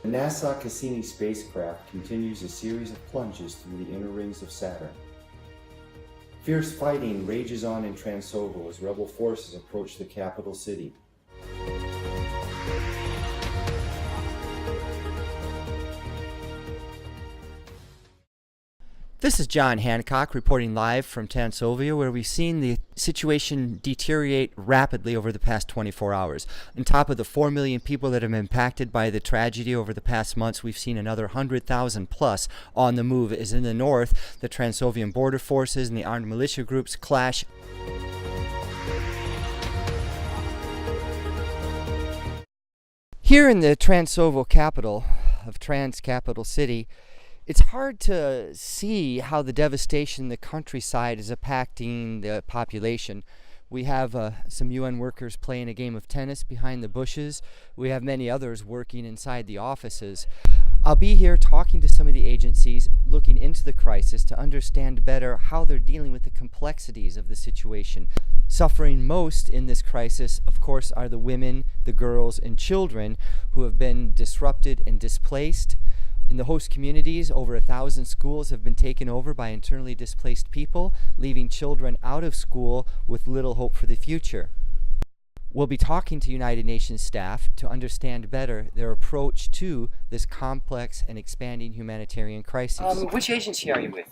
The NASA Cassini spacecraft continues a series of plunges through the inner rings of Saturn. Fierce fighting rages on in Transovo as rebel forces approach the capital city. This is John Hancock reporting live from Transovo, where we've seen the situation deteriorate rapidly over the past 24 hours. On top of the 4 million people that have been impacted by the tragedy over the past months, we've seen another 100,000 plus on the move. As in the north, the Transovian border forces and the armed militia groups clash. Here in the Transovo capital of Capital City, it's hard to see how the devastation in the countryside is impacting the population. We have some UN workers playing a game of tennis behind the bushes. We have many others working inside the offices. I'll be here talking to some of the agencies, looking into the crisis to understand better how they're dealing with the complexities of the situation. Suffering most in this crisis, of course, are the women, the girls, and children who have been disrupted and displaced. In the host communities, over 1,000 schools have been taken over by internally displaced people, leaving children out of school with little hope for the future. We'll be talking to United Nations staff to understand better their approach to this complex and expanding humanitarian crisis. Which agency are you with?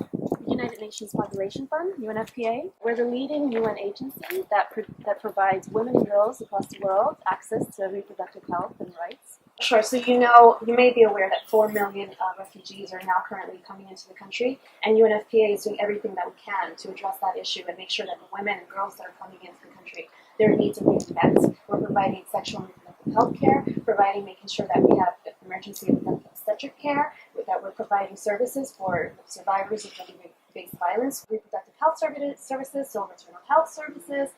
United Nations Population Fund, UNFPA. We're the leading UN agency that provides women and girls across the world access to reproductive health and rights. Sure, so you may be aware that 4 million refugees are now currently coming into the country, and UNFPA is doing everything that we can to address that issue and make sure that the women and girls that are coming into the country, their needs are being met. We're providing sexual and reproductive health care, making sure that we have emergency and obstetric care, that we're providing services for survivors of gender-based violence, reproductive health services, so maternal health services.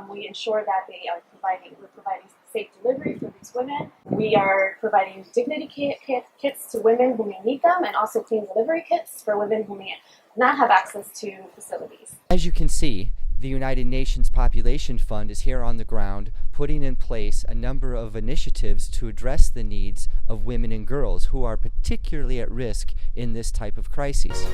We ensure that we're providing safe delivery for these women. We are providing dignity kits to women who may need them, and also clean delivery kits for women who may not have access to facilities. As you can see, the United Nations Population Fund is here on the ground, putting in place a number of initiatives to address the needs of women and girls who are particularly at risk in this type of crisis.